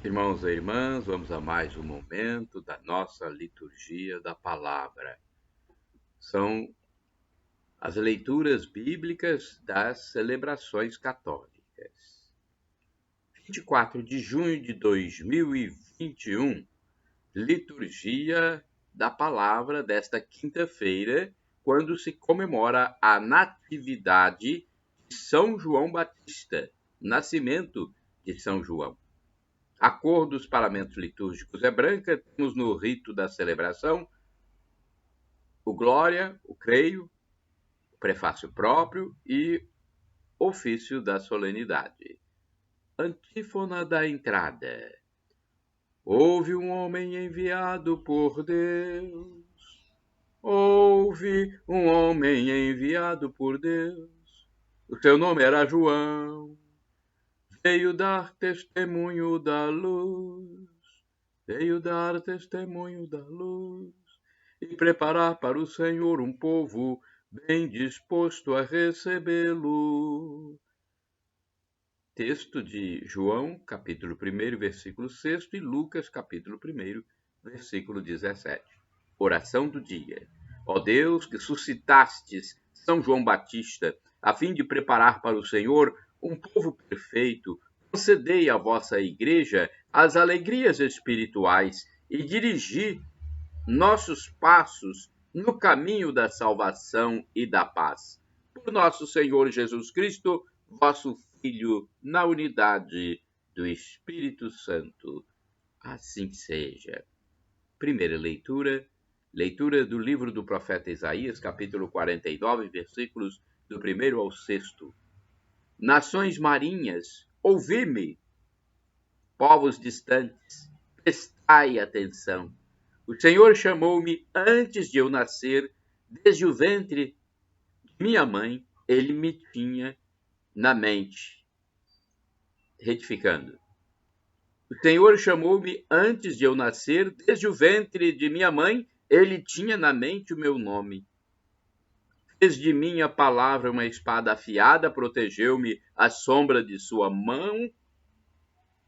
Irmãos e irmãs, vamos a mais um momento da nossa liturgia da palavra. São as leituras bíblicas das celebrações católicas. 24 de junho de 2021, liturgia da palavra desta quinta-feira, quando se comemora a natividade de São João Batista, nascimento de São João. A cor dos paramentos litúrgicos é branca, temos no rito da celebração o Glória, o Creio, o prefácio próprio e ofício da solenidade. Antífona da entrada. Houve um homem enviado por Deus. Houve um homem enviado por Deus. O seu nome era João. Veio dar testemunho da luz. Veio dar testemunho da luz e preparar para o Senhor um povo bem disposto a recebê-lo. Texto de João, capítulo 1, versículo 6 e Lucas, capítulo 1, versículo 17. Oração do dia. Ó Deus, que suscitastes São João Batista, a fim de preparar para o Senhor um povo perfeito, concedei à vossa Igreja as alegrias espirituais e dirigi nossos passos no caminho da salvação e da paz. Por nosso Senhor Jesus Cristo, vosso Filho, na unidade do Espírito Santo. Assim seja. Primeira leitura, leitura do livro do profeta Isaías, capítulo 49, versículos do 1 ao 6. Nações marinhas, ouvi-me, povos distantes, prestai atenção. O Senhor chamou-me antes de eu nascer, desde o ventre de minha mãe, ele me tinha na mente. Retificando. O Senhor chamou-me antes de eu nascer, desde o ventre de minha mãe, ele tinha na mente o meu nome. Fez de mim a palavra uma espada afiada, protegeu-me à sombra de sua mão,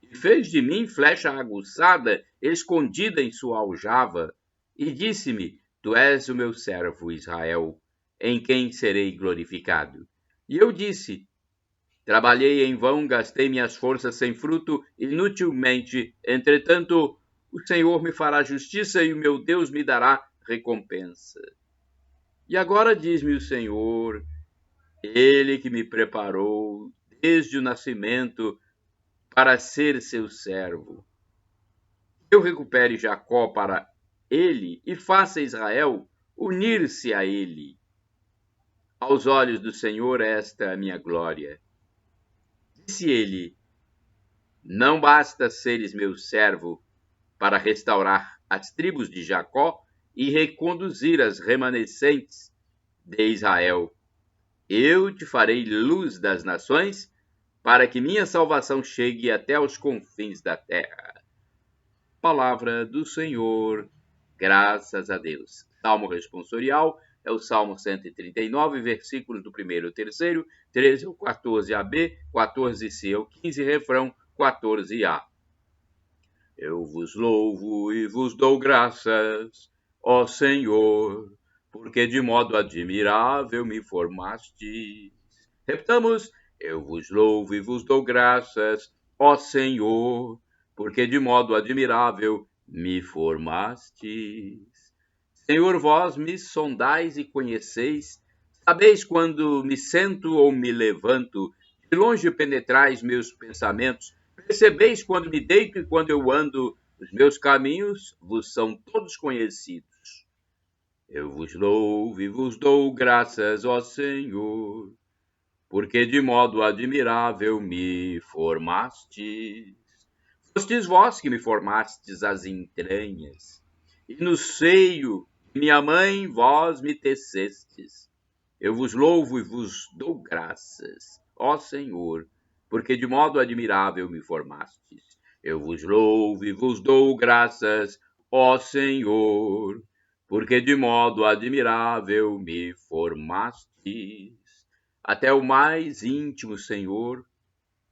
e fez de mim flecha aguçada, escondida em sua aljava, e disse-me: Tu és o meu servo Israel, em quem serei glorificado. E eu disse: Trabalhei em vão, gastei minhas forças sem fruto, inutilmente. Entretanto, o Senhor me fará justiça e o meu Deus me dará recompensa. E agora diz-me o Senhor, ele que me preparou desde o nascimento para ser seu servo. Eu recupere Jacó para ele e faça Israel unir-se a ele. Aos olhos do Senhor esta é a minha glória. Disse ele: Não basta seres meu servo para restaurar as tribos de Jacó e reconduzir as remanescentes de Israel. Eu te farei luz das nações, para que minha salvação chegue até os confins da terra. Palavra do Senhor, graças a Deus. Salmo responsorial é o Salmo 139, versículos do 1º ao 3º, 13 ao 14ab, 14c ao 15, refrão 14a. Eu vos louvo e vos dou graças, ó Senhor, porque de modo admirável me formastes. Repetamos: eu vos louvo e vos dou graças, ó Senhor, porque de modo admirável me formastes. Senhor, vós me sondais e conheceis, sabeis quando me sento ou me levanto, de longe penetrais meus pensamentos, percebeis quando me deito e quando eu ando, os meus caminhos vos são todos conhecidos. Eu vos louvo e vos dou graças, ó Senhor, porque de modo admirável me formastes. Fostes vós que me formastes as entranhas, e no seio de minha mãe vós me tecestes. Eu vos louvo e vos dou graças, ó Senhor, porque de modo admirável me formastes. Eu vos louvo e vos dou graças, ó Senhor, porque de modo admirável me formastes. Até o mais íntimo, Senhor,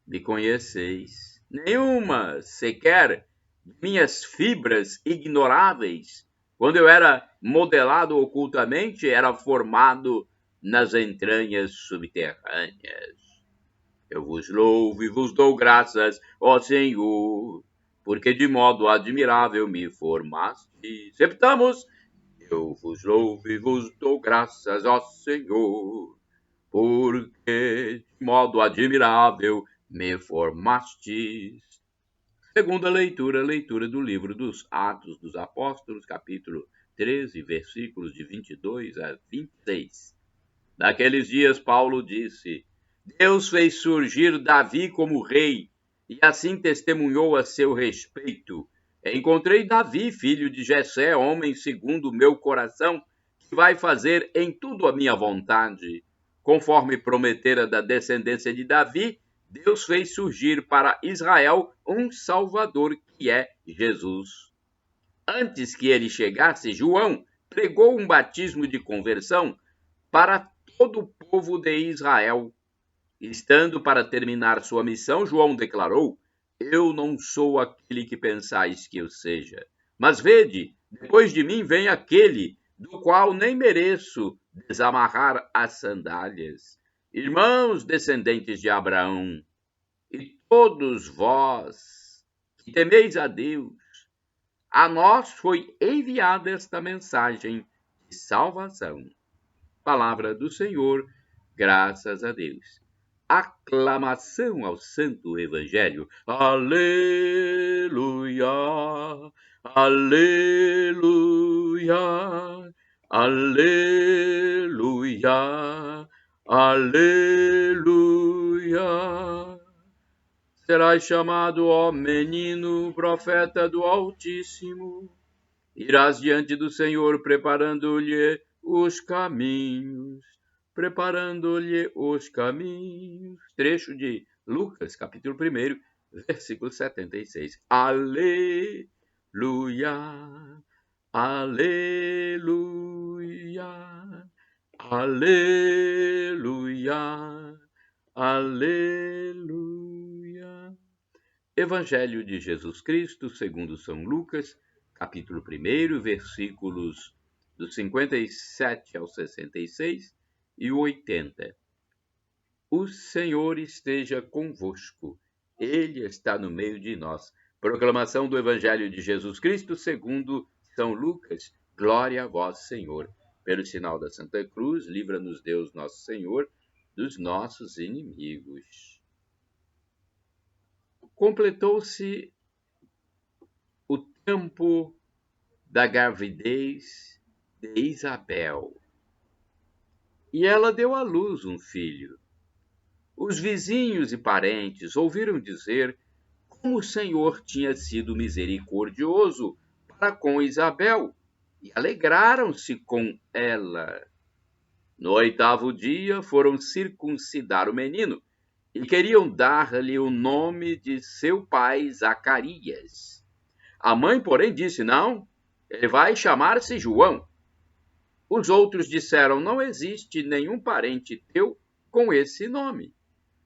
me conheceis. nenhuma sequer de minhas fibras ignoráveis, quando eu era modelado ocultamente, era formado nas entranhas subterrâneas. Eu vos louvo e vos dou graças, ó Senhor, porque de modo admirável me formaste. Repitamos: eu vos louvo e vos dou graças, ó Senhor, porque de modo admirável me formastes. Segunda leitura, leitura do livro dos Atos dos Apóstolos, capítulo 13, versículos de 22 a 26. Naqueles dias, Paulo disse: Deus fez surgir Davi como rei, e assim testemunhou a seu respeito. Encontrei Davi, filho de Jessé, homem segundo o meu coração, que vai fazer em tudo a minha vontade. Conforme prometera da descendência de Davi, Deus fez surgir para Israel um Salvador, que é Jesus. Antes que ele chegasse, João pregou um batismo de conversão para todo o povo de Israel. Estando para terminar sua missão, João declarou: Eu não sou aquele que pensais que eu seja, mas vede, depois de mim vem aquele do qual nem mereço desamarrar as sandálias. Irmãos descendentes de Abraão, e todos vós que temeis a Deus, a nós foi enviada esta mensagem de salvação. Palavra do Senhor, graças a Deus. Aclamação ao Santo Evangelho. Aleluia, aleluia, aleluia, aleluia. Serás chamado, ó menino, profeta do Altíssimo. Irás diante do Senhor, preparando-lhe os caminhos. Preparando-lhe os caminhos. Trecho de Lucas, capítulo 1, versículo 76. Aleluia, aleluia, aleluia, aleluia. Evangelho de Jesus Cristo, segundo São Lucas, capítulo 1, versículos do 57 ao 66 e o 80. O Senhor esteja convosco, Ele está no meio de nós. Proclamação do Evangelho de Jesus Cristo, segundo São Lucas. Glória a vós, Senhor. Pelo sinal da Santa Cruz, livra-nos Deus nosso Senhor dos nossos inimigos. Completou-se o tempo da gravidez de Isabel e ela deu à luz um filho. Os vizinhos e parentes ouviram dizer como o Senhor tinha sido misericordioso para com Isabel e alegraram-se com ela. No 8º dia foram circuncidar o menino e queriam dar-lhe o nome de seu pai Zacarias. A mãe, porém, disse: Não, ele vai chamar-se João. Os outros disseram: Não existe nenhum parente teu com esse nome.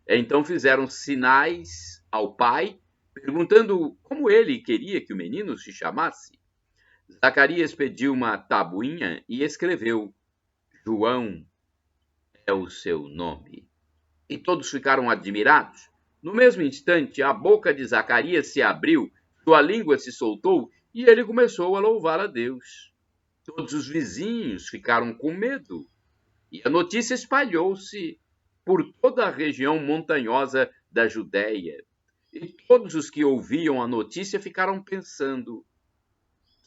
Então fizeram sinais ao pai, perguntando como ele queria que o menino se chamasse. Zacarias pediu uma tabuinha e escreveu: João é o seu nome. E todos ficaram admirados. No mesmo instante, a boca de Zacarias se abriu, sua língua se soltou e ele começou a louvar a Deus. Todos os vizinhos ficaram com medo e a notícia espalhou-se por toda a região montanhosa da Judéia. E todos os que ouviam a notícia ficaram pensando: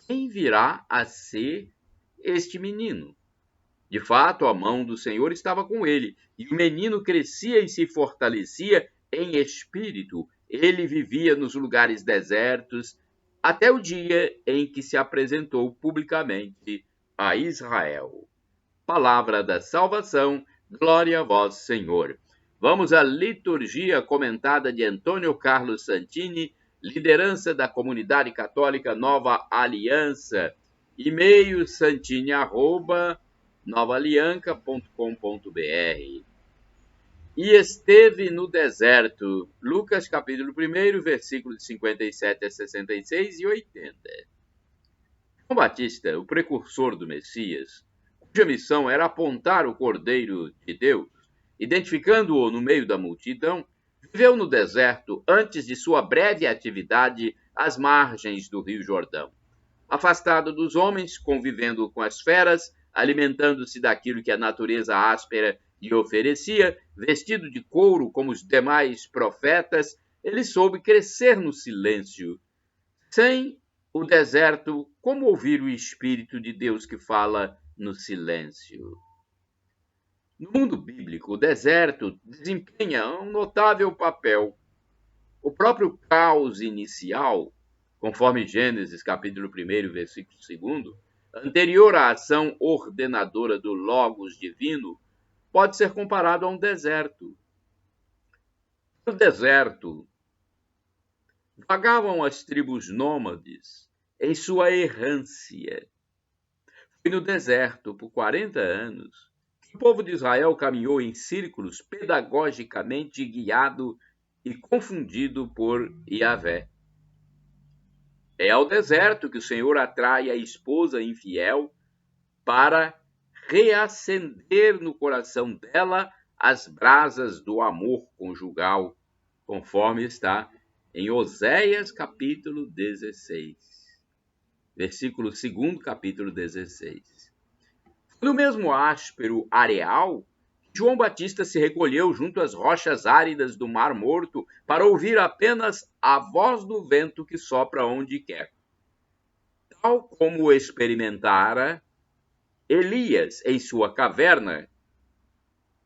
quem virá a ser este menino? De fato, a mão do Senhor estava com ele, e o menino crescia e se fortalecia em espírito. Ele vivia nos lugares desertos, até o dia em que se apresentou publicamente a Israel. Palavra da salvação, glória a vós, Senhor. Vamos à liturgia comentada de Antônio Carlos Santini, liderança da Comunidade Católica Nova Aliança, e-mail santini@novaalianca.com.br. e esteve no deserto. Lucas capítulo 1, versículos de 57 a 66 e 80. João Batista, o precursor do Messias, cuja missão era apontar o Cordeiro de Deus, identificando-o no meio da multidão, viveu no deserto antes de sua breve atividade às margens do Rio Jordão. Afastado dos homens, convivendo com as feras, alimentando-se daquilo que a natureza áspera lhe oferecia, vestido de couro como os demais profetas, ele soube crescer no silêncio. Sem o deserto, como ouvir o Espírito de Deus que fala no silêncio? No mundo bíblico, o deserto desempenha um notável papel. O próprio caos inicial, conforme Gênesis capítulo 1, versículo 2, anterior à ação ordenadora do Logos divino, pode ser comparado a um deserto. No deserto, vagavam as tribos nômades em sua errância. Foi no deserto, por 40 anos, que o povo de Israel caminhou em círculos pedagogicamente guiado e confundido por Yahvé. É ao deserto que o Senhor atrai a esposa infiel para reacender no coração dela as brasas do amor conjugal, conforme está em Oséias capítulo 16, versículo 2, capítulo 16. Foi no mesmo áspero areal que João Batista se recolheu junto às rochas áridas do Mar Morto para ouvir apenas a voz do vento que sopra onde quer. Tal como experimentara Elias em sua caverna,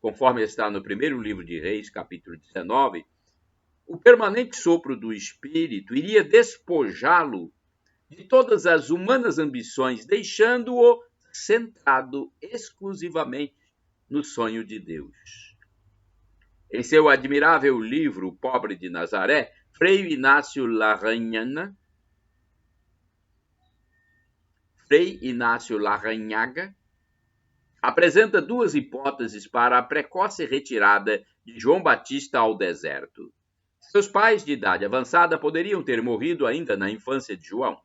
conforme está no primeiro livro de Reis, capítulo 19, o permanente sopro do Espírito iria despojá-lo de todas as humanas ambições, deixando-o centrado exclusivamente no sonho de Deus. Em seu admirável livro O Pobre de Nazaré, Frei Inácio Larrañaga apresenta duas hipóteses para a precoce retirada de João Batista ao deserto. Seus pais de idade avançada poderiam ter morrido ainda na infância de João,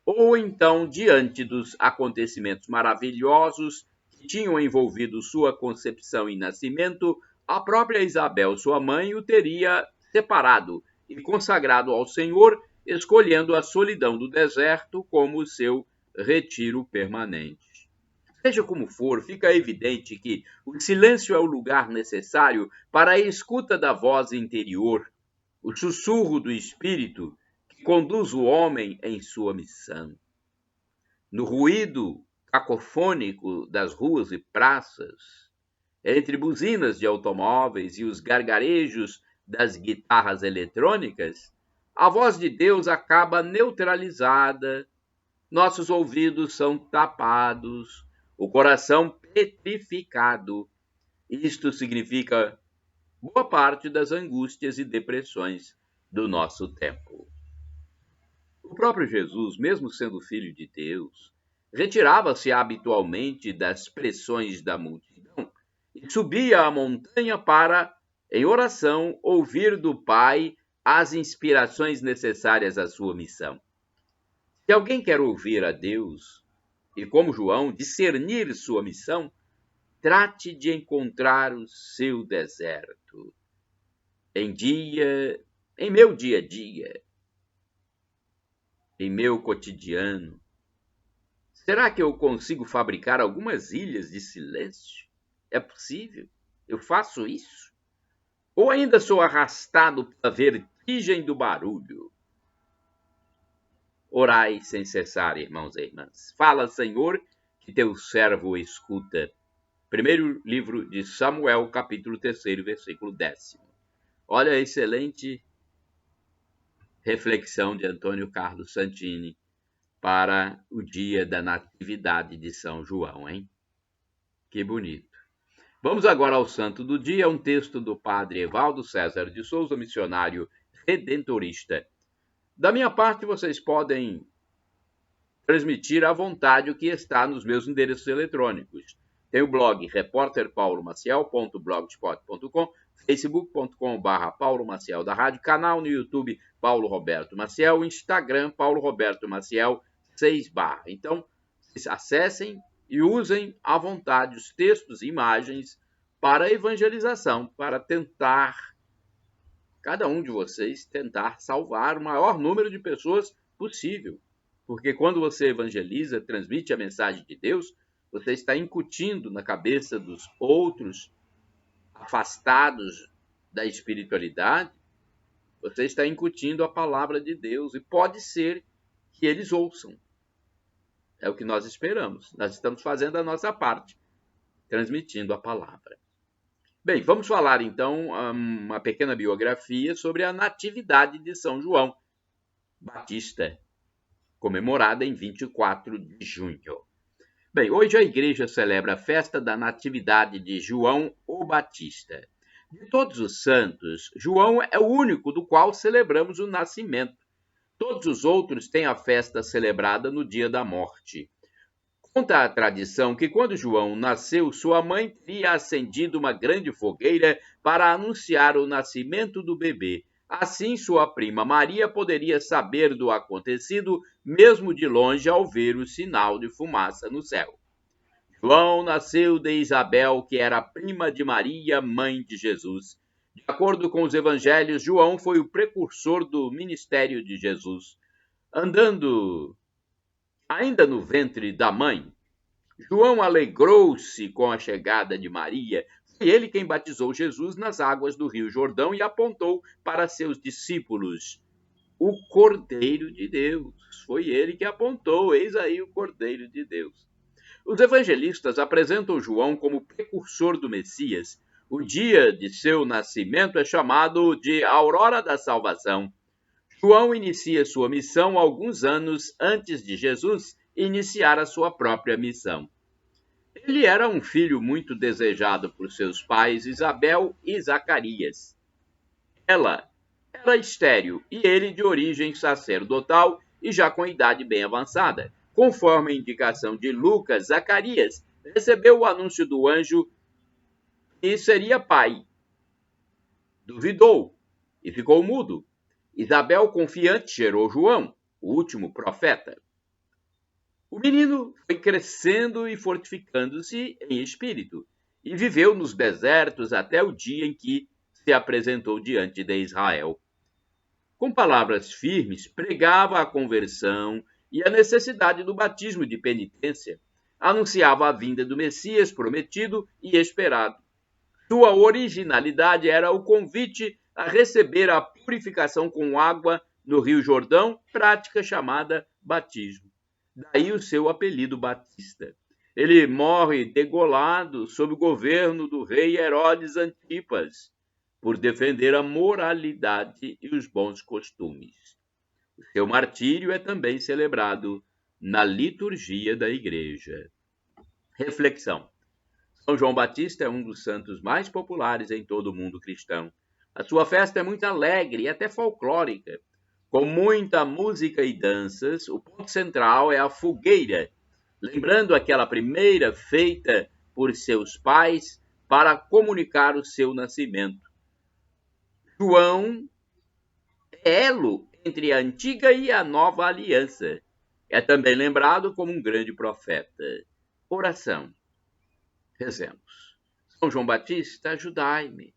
ou então, diante dos acontecimentos maravilhosos que tinham envolvido sua concepção e nascimento, a própria Isabel, sua mãe, o teria separado e consagrado ao Senhor, escolhendo a solidão do deserto como seu retiro permanente. Seja como for, fica evidente que o silêncio é o lugar necessário para a escuta da voz interior, o sussurro do Espírito que conduz o homem em sua missão. No ruído cacofônico das ruas e praças, entre buzinas de automóveis e os gargarejos das guitarras eletrônicas, a voz de Deus acaba neutralizada, nossos ouvidos são tapados, o coração petrificado. Isto significa boa parte das angústias e depressões do nosso tempo. O próprio Jesus, mesmo sendo filho de Deus, retirava-se habitualmente das pressões da multidão e subia a montanha para, em oração, ouvir do Pai as inspirações necessárias à sua missão. Se alguém quer ouvir a Deus e, como João, discernir sua missão, trate de encontrar o seu deserto. Em meu dia a dia, em meu cotidiano, será que eu consigo fabricar algumas ilhas de silêncio? É possível? Eu faço isso? Ou ainda sou arrastado pela vertigem do barulho? Orai sem cessar, irmãos e irmãs. Fala, Senhor, que teu servo escuta. Primeiro livro de Samuel, capítulo 3, versículo 10. Olha a excelente reflexão de Antônio Carlos Santini para o dia da Natividade de São João, hein? Que bonito. Vamos agora ao santo do dia, um texto do padre Evaldo César de Souza, missionário redentorista. Da minha parte, vocês podem transmitir à vontade o que está nos meus endereços eletrônicos. Tem o blog repórterpaulomaciel.blogspot.com, facebook.com/Paulo Maciel da Rádio, canal no YouTube Paulo Roberto Maciel, Instagram Paulo Roberto Maciel 6/. Então, vocês acessem e usem à vontade os textos e imagens para evangelização, para tentar, cada um de vocês, tentar salvar o maior número de pessoas possível. Porque quando você evangeliza, transmite a mensagem de Deus, você está incutindo na cabeça dos outros afastados da espiritualidade, você está incutindo a palavra de Deus e pode ser que eles ouçam. É o que nós esperamos. Nós estamos fazendo a nossa parte, transmitindo a palavra. Bem, vamos falar então uma pequena biografia sobre a Natividade de São João Batista, comemorada em 24 de junho. Bem, hoje a igreja celebra a festa da Natividade de João o Batista. De todos os santos, João é o único do qual celebramos o nascimento. Todos os outros têm a festa celebrada no dia da morte. Conta a tradição que quando João nasceu, sua mãe teria acendido uma grande fogueira para anunciar o nascimento do bebê. Assim, sua prima Maria poderia saber do acontecido, mesmo de longe, ao ver o sinal de fumaça no céu. João nasceu de Isabel, que era prima de Maria, mãe de Jesus. De acordo com os evangelhos, João foi o precursor do ministério de Jesus. Andando ainda no ventre da mãe, João alegrou-se com a chegada de Maria. Foi ele quem batizou Jesus nas águas do Rio Jordão e apontou para seus discípulos o Cordeiro de Deus. Foi ele que apontou, eis aí o Cordeiro de Deus. Os evangelistas apresentam João como precursor do Messias. O dia de seu nascimento é chamado de Aurora da Salvação. João inicia sua missão alguns anos antes de Jesus iniciar a sua própria missão. Ele era um filho muito desejado por seus pais Isabel e Zacarias. Ela era estéril e ele de origem sacerdotal e já com idade bem avançada. Conforme a indicação de Lucas, Zacarias recebeu o anúncio do anjo que seria pai. Duvidou e ficou mudo. Isabel, confiante, gerou João, o último profeta. O menino foi crescendo e fortificando-se em espírito, e viveu nos desertos até o dia em que se apresentou diante de Israel. Com palavras firmes, pregava a conversão e a necessidade do batismo de penitência. Anunciava a vinda do Messias prometido e esperado. Sua originalidade era o convite a receber a purificação com água no Rio Jordão, prática chamada batismo. Daí o seu apelido Batista. Ele morre degolado sob o governo do rei Herodes Antipas, por defender a moralidade e os bons costumes. O seu martírio é também celebrado na liturgia da igreja. Reflexão. São João Batista é um dos santos mais populares em todo o mundo cristão. A sua festa é muito alegre e até folclórica. Com muita música e danças, o ponto central é a fogueira, lembrando aquela primeira feita por seus pais para comunicar o seu nascimento. João é elo entre a antiga e a nova aliança. É também lembrado como um grande profeta. Oração. Rezemos. São João Batista, ajudai-me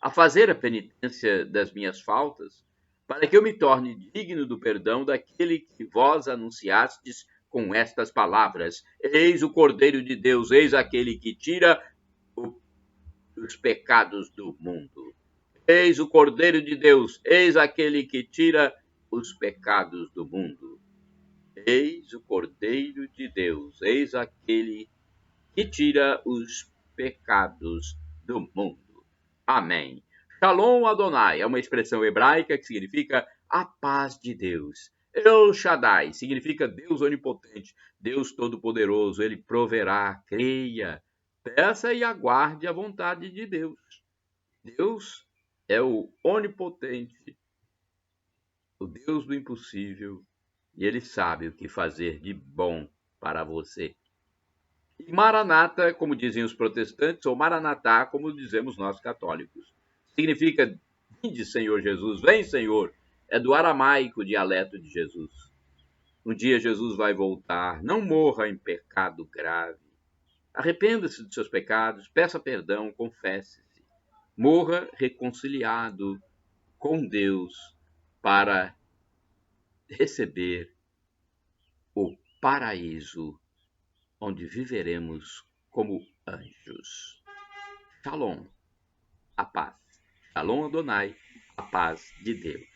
a fazer a penitência das minhas faltas, para que eu me torne digno do perdão daquele que vós anunciastes com estas palavras: eis o Cordeiro de Deus, eis aquele que tira os pecados do mundo. Eis o Cordeiro de Deus, eis aquele que tira os pecados do mundo. Eis o Cordeiro de Deus, eis aquele que tira os pecados do mundo. Amém. Shalom Adonai é uma expressão hebraica que significa a paz de Deus. El Shaddai significa Deus onipotente, Deus todo-poderoso. Ele proverá, creia, peça e aguarde a vontade de Deus. Deus é o onipotente, o Deus do impossível, e ele sabe o que fazer de bom para você. E Maranata, como dizem os protestantes, ou Maranatá, como dizemos nós católicos. Significa, vinde Senhor Jesus, vem Senhor. É do aramaico, dialeto de Jesus. Um dia Jesus vai voltar, não morra em pecado grave. Arrependa-se dos seus pecados, peça perdão, confesse-se. Morra reconciliado com Deus para receber o paraíso, onde viveremos como anjos. Shalom, a paz. Shalom Adonai, a paz de Deus.